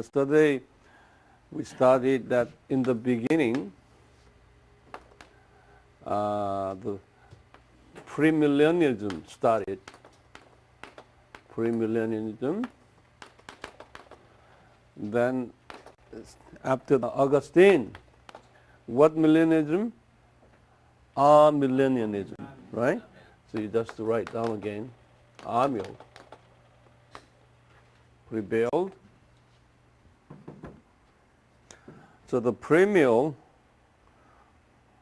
Yesterday we studied that in the beginning, the premillennialism started. Premillennialism. Then after Augustine, what millennialism? Millennialism, right? So you just write down again. Amiel prevailed. So the premill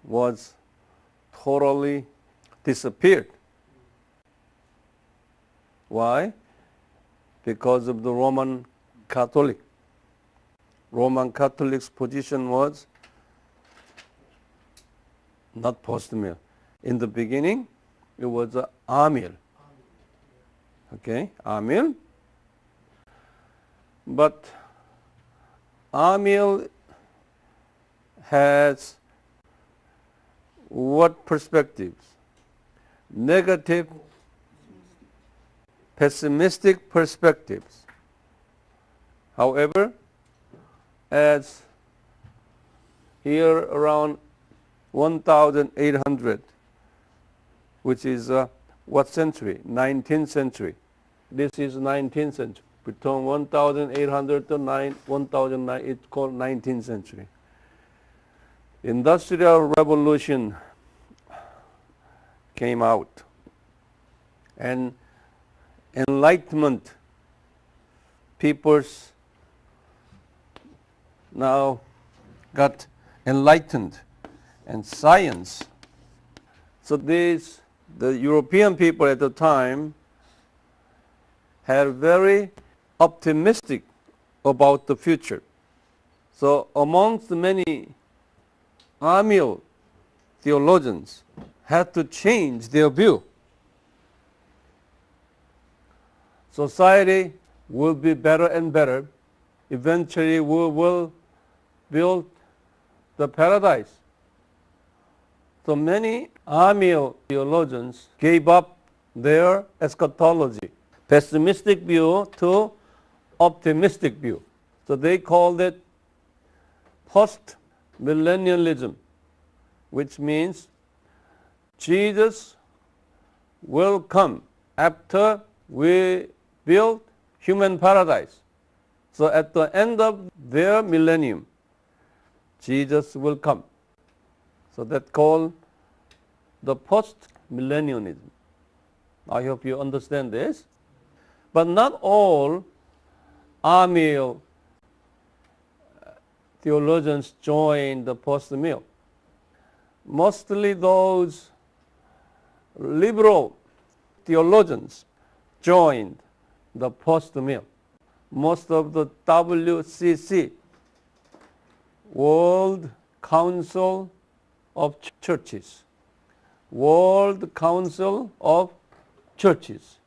was totally disappeared. Why? Because of the Roman Catholic. Roman Catholic's position was not post-mill. In the beginning, it was amill. Okay, amill. But amill has what perspectives? Negative, pessimistic perspectives. However, as here around 1800, which is what century? 19th century. This is 19th century. Between 1800 to 1009, it's called 19th century. Industrial Revolution came out, and Enlightenment peoples now got enlightened, and science. So the European people at the time had very optimistic about the future. So amongst many amill theologians had to change their view. Society will be better and better. Eventually we will build the paradise. So many amill theologians gave up their eschatology, pessimistic view to optimistic view. So they called it post-millennialism, which means Jesus will come after we build human paradise. So at the end of their millennium, Jesus will come. So that's called the post-millennialism. I hope you understand this. But not all amill theologians joined the post-mill. Mostly those liberal theologians joined the post-mill. Most of the WCC, World Council of Churches, World Council of Churches,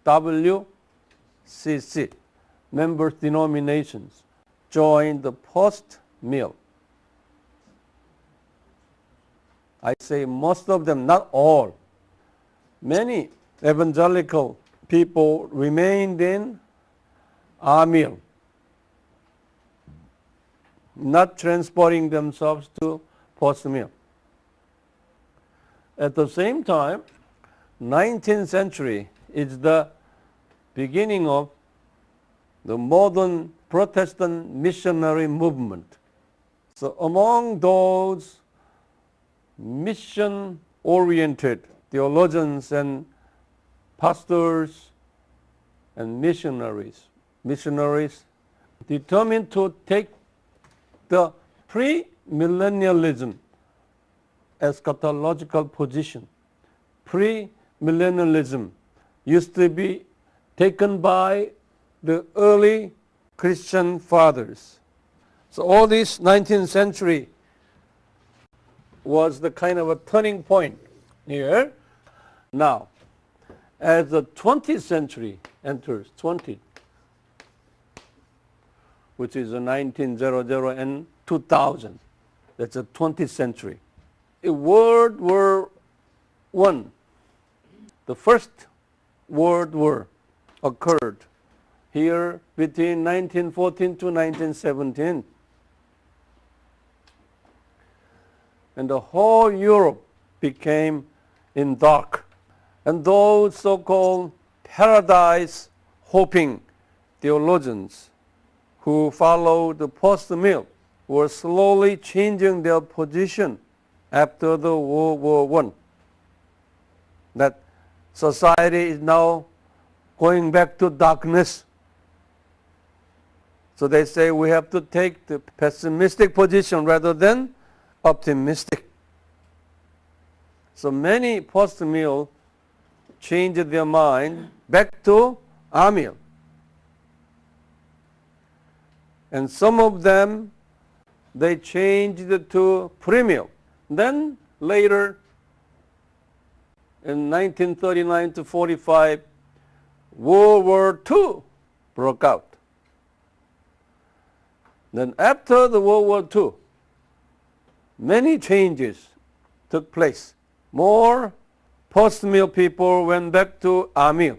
WCC, member denominations, joined the post-mill. I say most of them, not all. Many evangelical people remained in amill, not transporting themselves to post-mill. At the same time, 19th century is the beginning of the modern Protestant missionary movement. So among those mission-oriented theologians and pastors and missionaries determined to take the pre-millennialism eschatological position. Pre-millennialism used to be taken by the early Christian fathers. So all this 19th century was the kind of a turning point here. Now, as the 20th century enters, which is 1900 and 2000, that's the 20th century. World War I, the first World War occurred here between 1914 to 1917. And the whole Europe became in dark. And those so-called paradise-hoping theologians who followed the Post Millenium were slowly changing their position after the World War I. That society is now going back to darkness. So they say we have to take the pessimistic position rather than optimistic. So many post-millennials changed their mind back to amiel. And some of them, they changed to premill. Then later, in 1939 to 45, World War II broke out. Then after the World War II, many changes took place. More post-mill people went back to amill,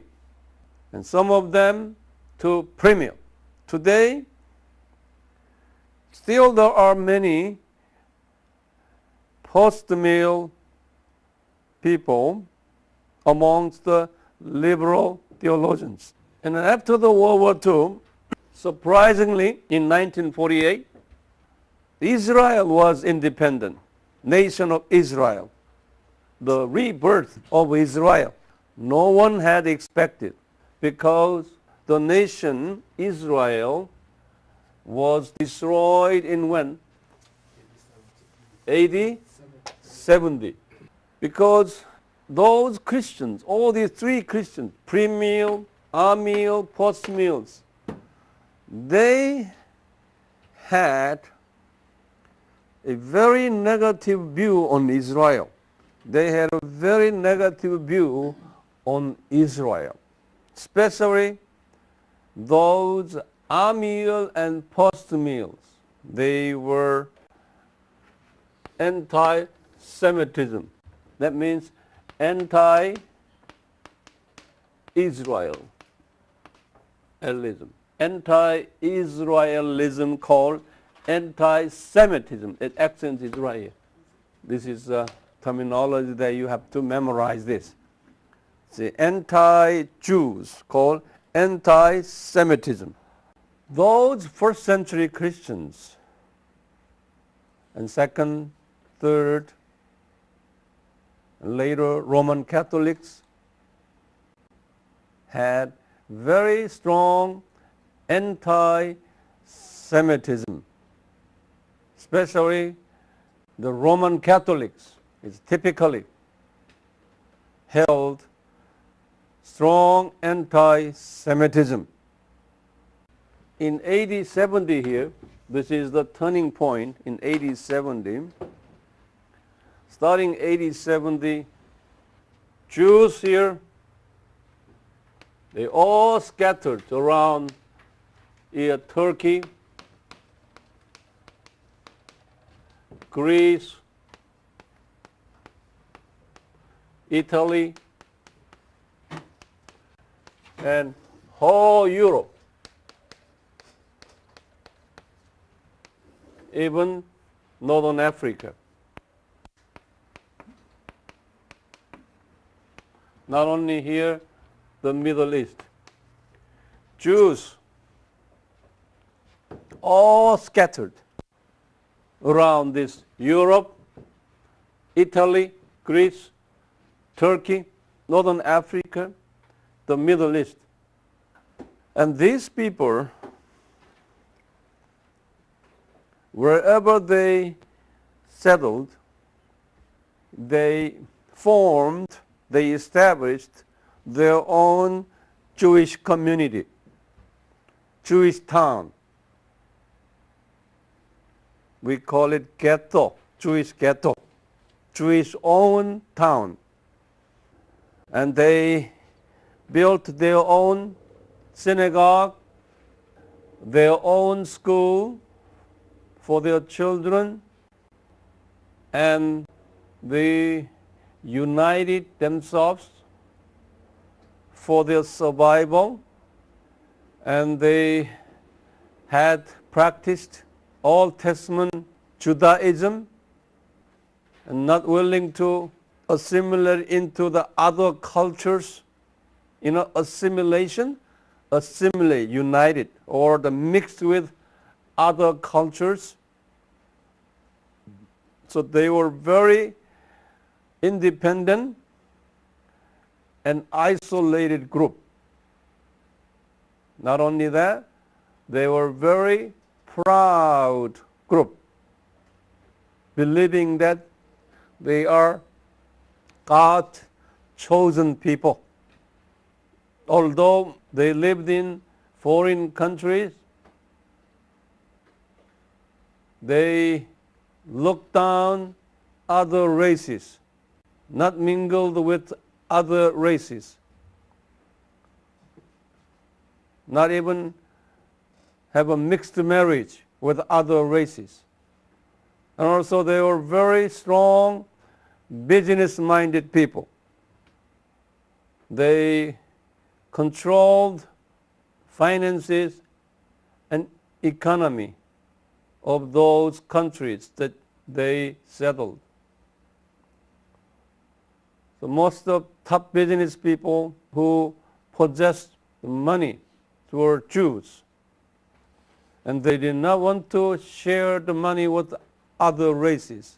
and some of them to premill. Today, still there are many post-mill people amongst the liberal theologians. And after the World War II, surprisingly, in 1948, Israel was independent, nation of Israel, the rebirth of Israel. No one had expected, because the nation Israel was destroyed in when? AD 70. Because those Christians, all these three Christians, pre-mill, amill, post-mills, they had a very negative view on Israel. They had a very negative view on Israel, especially those amill and post-mills. They were anti-Semitism. That means anti-Israelism. Anti-Israelism called anti-Semitism. It accents Israel. This is a terminology that you have to memorize this. The anti-Jews called anti-Semitism. Those first century Christians and second, third, and later Roman Catholics had very strong anti-Semitism. Especially the Roman Catholics is typically held strong anti-Semitism. In AD 70 here, this is the turning point in AD 70. Starting AD 70, Jews here, they all scattered around Turkey, Greece, Italy, and whole Europe, even Northern Africa. Not only here, the Middle East. Jews all scattered around this Europe, Italy, Greece, Turkey, Northern Africa, the Middle East. And these people, wherever they settled, they established their own Jewish community, Jewish town. We call it ghetto, Jewish ghetto, Jewish own town. And they built their own synagogue, their own school for their children, and they united themselves for their survival and they had practiced Old Testament Judaism and not willing to assimilate into the other cultures. Assimilate, united, or the mixed with other cultures. So they were very independent and isolated group. Not only that, they were very proud group, believing that they are God's chosen people. Although they lived in foreign countries, they looked down other races, not mingled with other races, not even have a mixed marriage with other races. And also they were very strong, business-minded people. They controlled finances and economy of those countries that they settled. So most of top business people who possessed money were Jews. And they did not want to share the money with other races.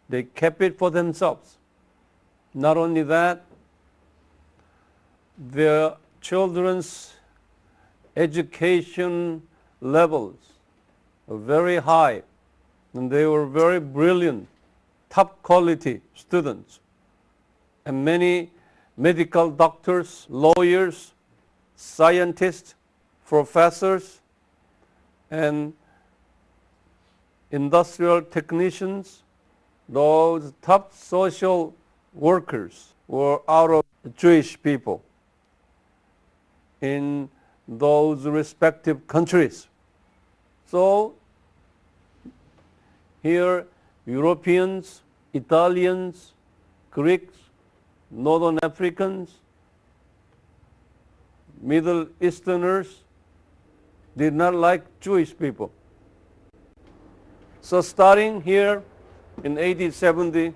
They kept it for themselves. Not only that, their children's education levels were very high, and they were very brilliant, top quality students. And many medical doctors, lawyers, scientists, professors, and industrial technicians, those top social workers were out of Jewish people in those respective countries. So here Europeans, Italians, Greeks, Northern Africans, Middle Easterners did not like Jewish people. So starting here in AD 70,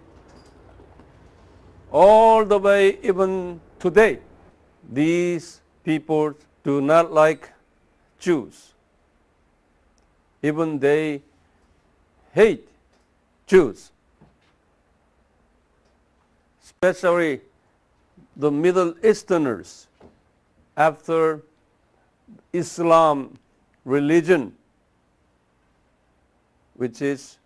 all the way even today, these people do not like Jews. Even they hate Jews, especially the Middle Easterners after Islam religion, which is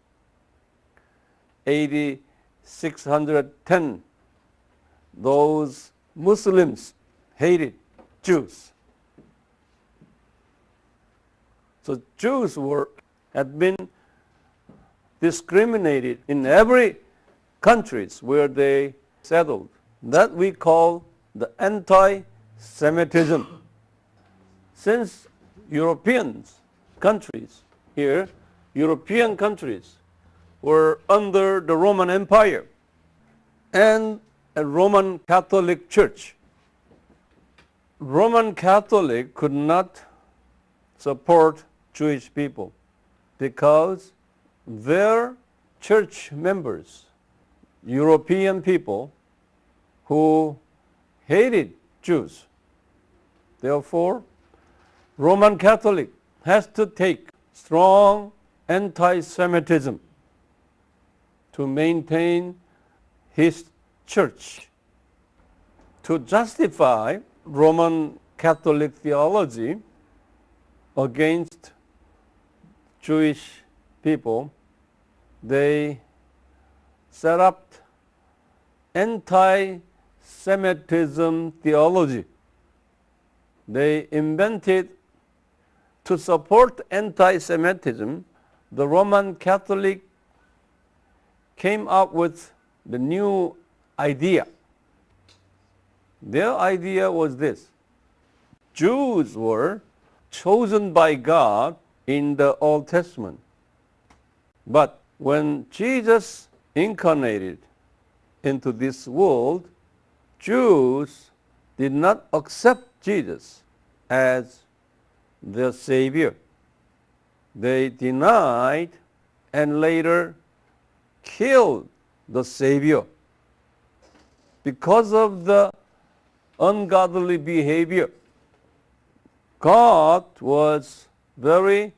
AD 610. Those Muslims hated Jews. So Jews had been discriminated in every countries where they settled. That we call the anti-Semitism. Since European countries were under the Roman Empire and a Roman Catholic Church, Roman Catholic could not support Jewish people because their church members, European people who hated Jews. Therefore, Roman Catholic has to take strong anti-Semitism to maintain his church. To justify Roman Catholic theology against Jewish people, they set up anti-Semitism theology. They invented, to support anti-Semitism, the Roman Catholic came up with the new idea. Their idea was this: Jews were chosen by God in the Old Testament. But when Jesus incarnated into this world, Jews did not accept Jesus as their Savior. They denied and later killed the Savior because of the ungodly behavior. God was very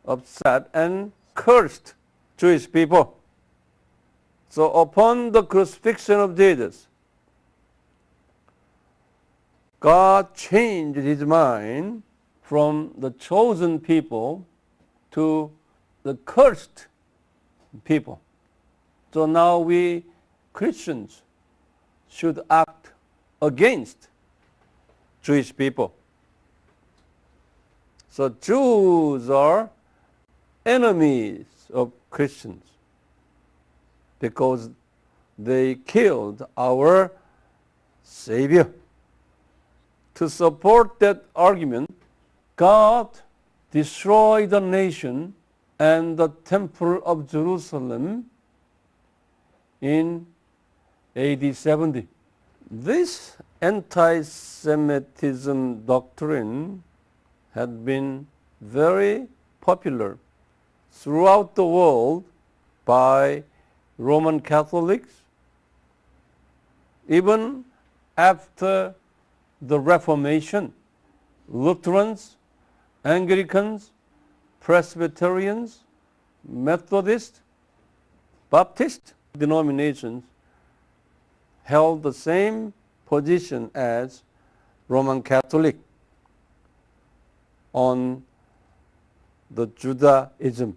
upset and cursed Jewish people. So upon the crucifixion of Jesus, God changed his mind from the chosen people to the cursed people. So now we Christians should act against Jewish people. So Jews are enemies of Christians because they killed our Savior. To support that argument, God destroyed the nation and the Temple of Jerusalem in AD 70. This anti-Semitism doctrine had been very popular throughout the world by Roman Catholics, even after the Reformation. Lutherans, Anglicans, Presbyterians, Methodists, Baptist denominations held the same position as Roman Catholic on the Judaism.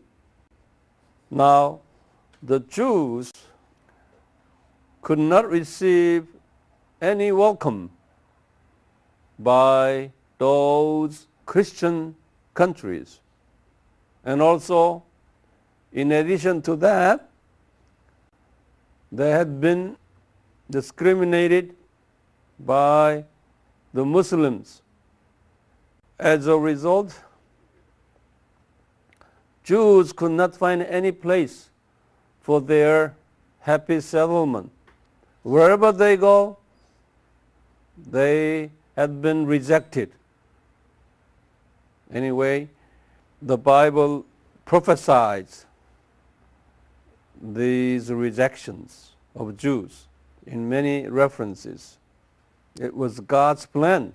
Now, the Jews could not receive any welcome by those Christian countries. And also, in addition to that, they had been discriminated by the Muslims. As a result, Jews could not find any place for their happy settlement. Wherever they go, they had been rejected. Anyway, the Bible prophesies these rejections of Jews in many references. It was God's plan.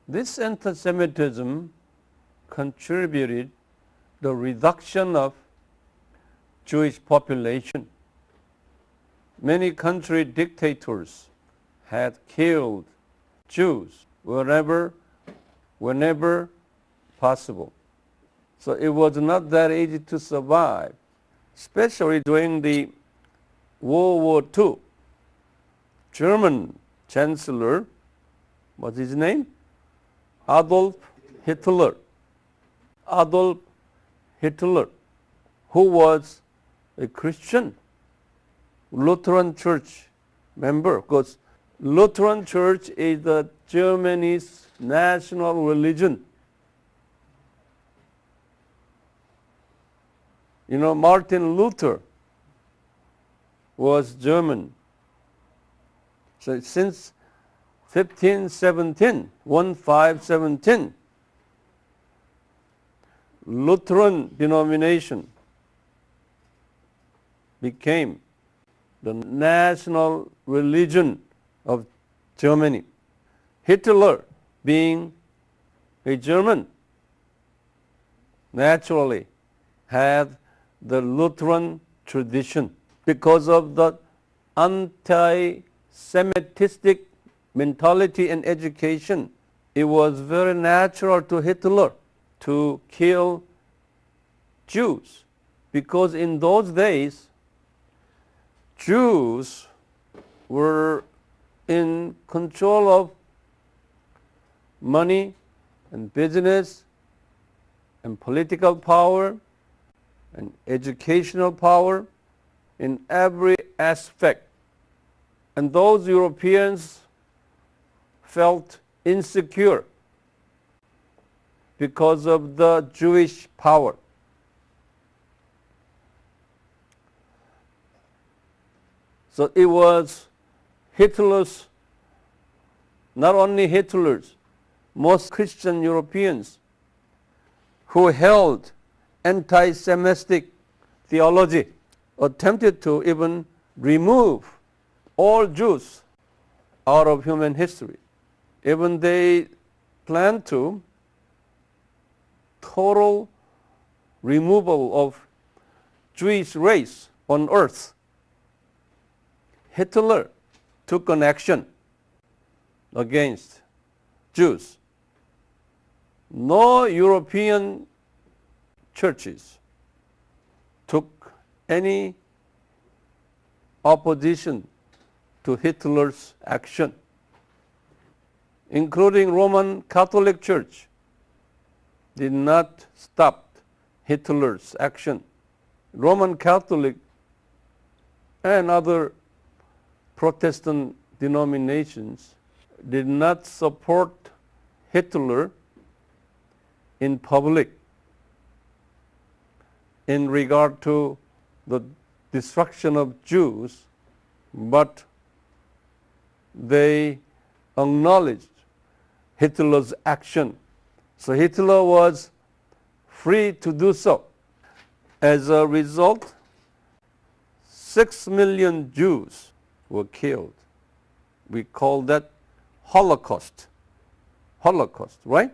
This anti-Semitism contributed the reduction of Jewish population. Many country dictators had killed Jews whenever possible. So it was not that easy to survive, especially during the World War II. German Chancellor, what's his name? Adolf Hitler. Adolf Hitler, who was a Christian, Lutheran Church member, because Lutheran Church is the Germany's national religion. You know, Martin Luther was German. So since 1517, Lutheran denomination became the national religion of Germany. Hitler, being a German, naturally had the Lutheran tradition. Because of the anti-Semitic mentality and education, it was very natural to Hitler to kill Jews, because in those days Jews were in control of money and business and political power and educational power in every aspect. And those Europeans felt insecure because of the Jewish power. So it was Hitler's, not only Hitler's, most Christian Europeans who held anti-Semitic theology attempted to even remove all Jews out of human history. Even they planned to total removal of Jewish race on earth. Hitler took an action against Jews. No European churches took any opposition to Hitler's action, including Roman Catholic Church did not stop Hitler's action. Roman Catholic and other Protestant denominations did not support Hitler in public in regard to the destruction of Jews, but they acknowledged Hitler's action. So Hitler was free to do so. As a result, 6 million Jews were killed. We call that Holocaust. Holocaust, right?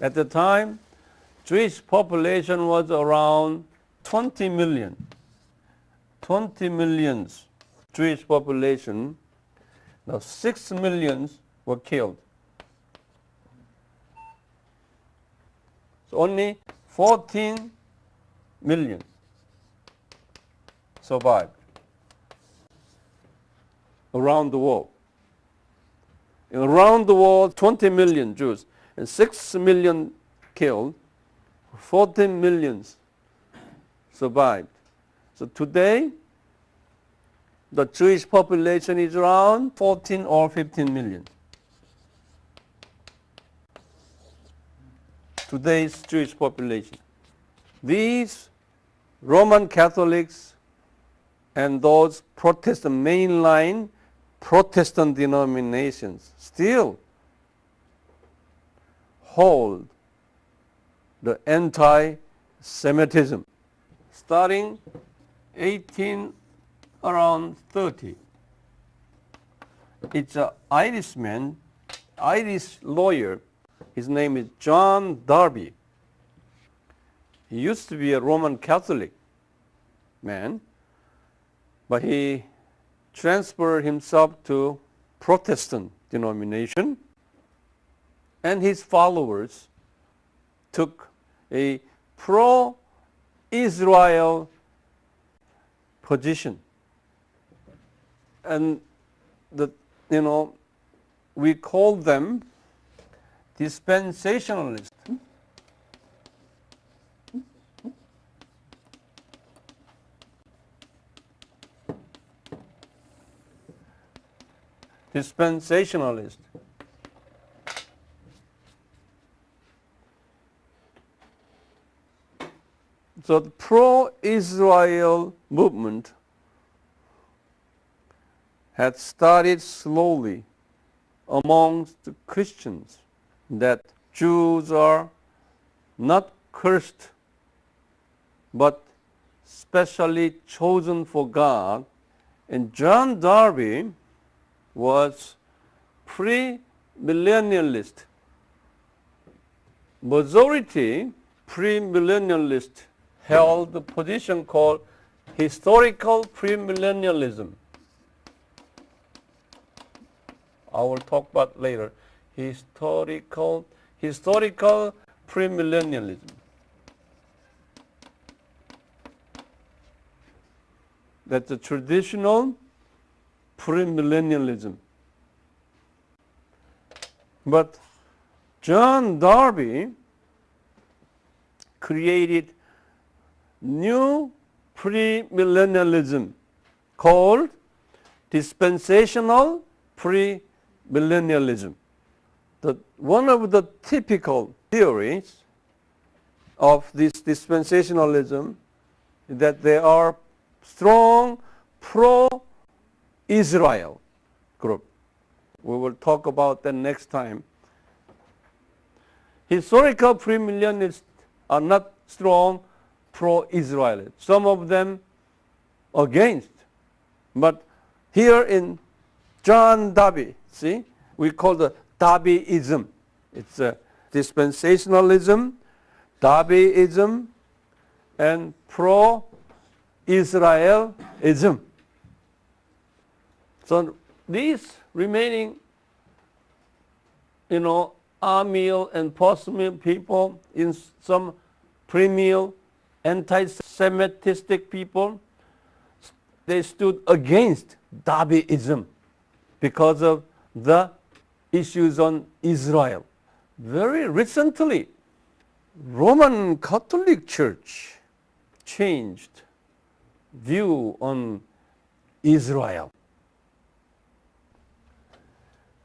At the time, Jewish population was around 20 million. 20 millions Jewish population. Now 6 millions were killed. So only 14 million survived around the world. Around the world, 20 million Jews and 6 million killed, 14 millions survived. So today, the Jewish population is around 14 or 15 million. Today's Jewish population. These Roman Catholics and those Protestant mainline Protestant denominations still hold the anti-Semitism. Starting around 30, it's an Irishman, Irish lawyer. His name is John Darby. He used to be a Roman Catholic man, but he transferred himself to Protestant denomination, and his followers took a pro-Israel position. And we call them dispensationalists. Dispensationalist. So the pro-Israel movement had started slowly amongst the Christians, that Jews are not cursed, but specially chosen for God. And John Darby was pre-millennialist. Majority pre-millennialist held the position called historical premillennialism. I will talk about later. Historical premillennialism. That's a traditional premillennialism. But John Darby created new premillennialism called dispensational premillennialism. One of the typical theories of this dispensationalism is that they are strong pro-Israel group. We will talk about that next time. historical premillennialists are not strong pro-Israel. Some of them against. But here in John Darby, see, we call the Darbyism. It's a dispensationalism, Darbyism, and pro-Israelism. So these remaining, amill and post-mill people, in some pre-mill, anti-Semitistic people, they stood against Darbyism because of the issues on Israel. Very recently, Roman Catholic Church changed view on Israel.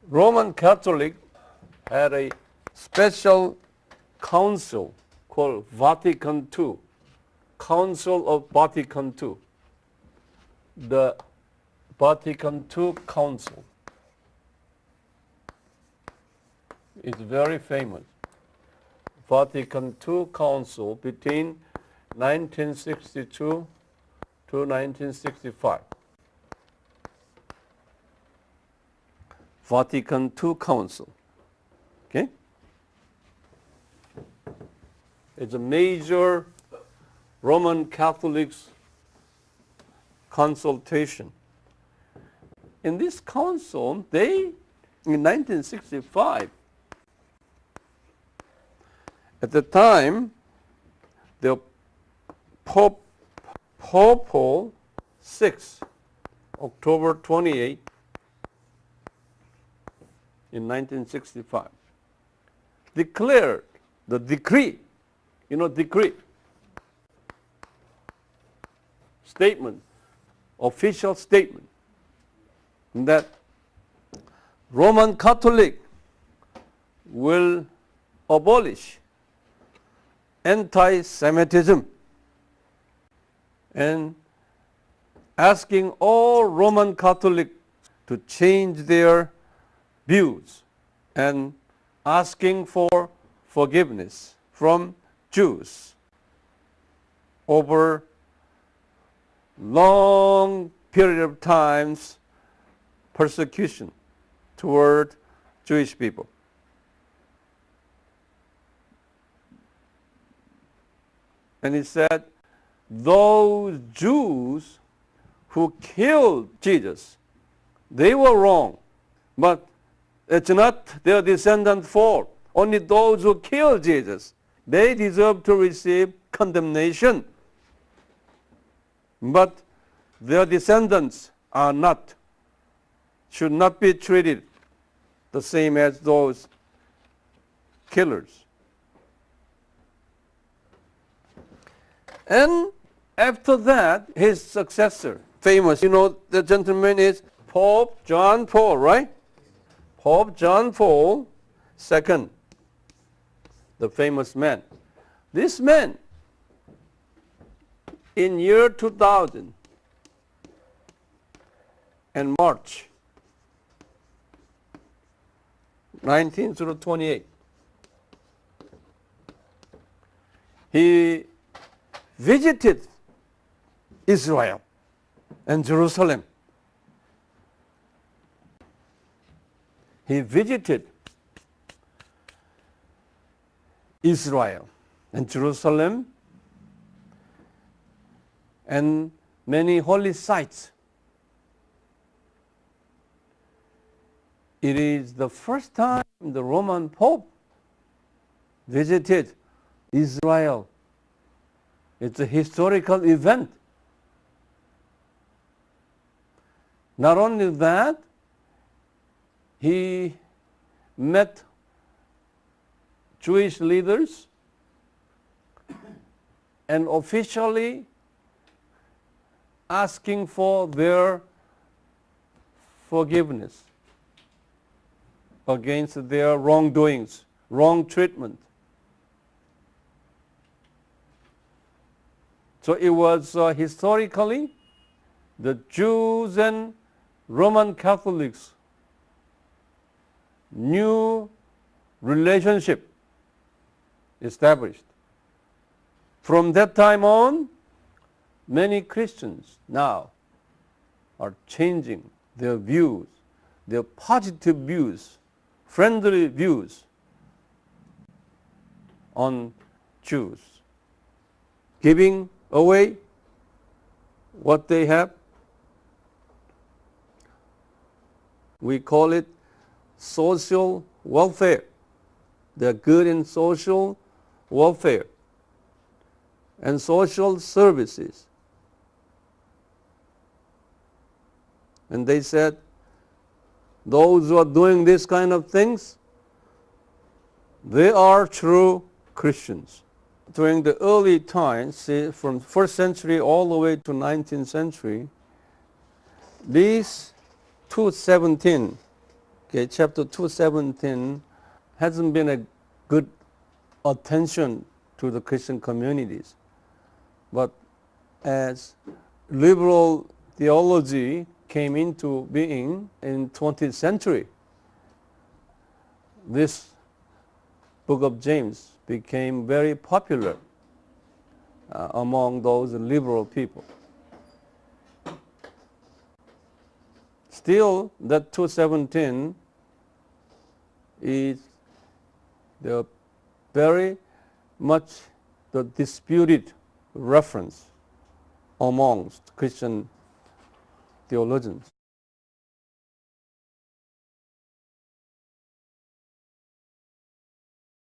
Roman Catholic had a special council called Vatican II, Council of Vatican II. The Vatican II Council is very famous. Vatican II Council between 1962 to 1965. Vatican II Council. Okay? It's a major Roman Catholics consultation. In this council, in 1965, at the time, the Pope Paul VI, October 28, in 1965, declared the decree, decree, statement, official statement, that Roman Catholic will abolish anti-Semitism and asking all Roman Catholics to change their views and asking for forgiveness from Jews over long period of times persecution toward Jewish people. And he said, those Jews who killed Jesus, they were wrong, but it's not their descendants' fault. Only those who killed Jesus, they deserve to receive condemnation. But their descendants should not be treated the same as those killers. And after that, his successor, famous, the gentleman is Pope John Paul, right? Pope John Paul II, the famous man. This man, in year 2000, and March 19 through 28, he visited Israel and Jerusalem. He visited Israel and Jerusalem and many holy sites. It is the first time the Roman Pope visited Israel. It's a historical event. Not only that, he met Jewish leaders and officially asking for their forgiveness against their wrongdoings, wrong treatment. So it was historically the Jews and Roman Catholics new relationship established. From that time on, many Christians now are changing their views, their positive views, friendly views on Jews, giving away what they have. We call it social welfare. They're good in social welfare and social services. And they said, those who are doing this kind of things, they are true Christians. During the early times, from 1st century all the way to 19th century, these 217, chapter 217, hasn't been a good attention to the Christian communities. But as liberal theology came into being in 20th century, this book of James became very popular among those liberal people. Still, that 217 is the very much the disputed reference amongst Christian theologians.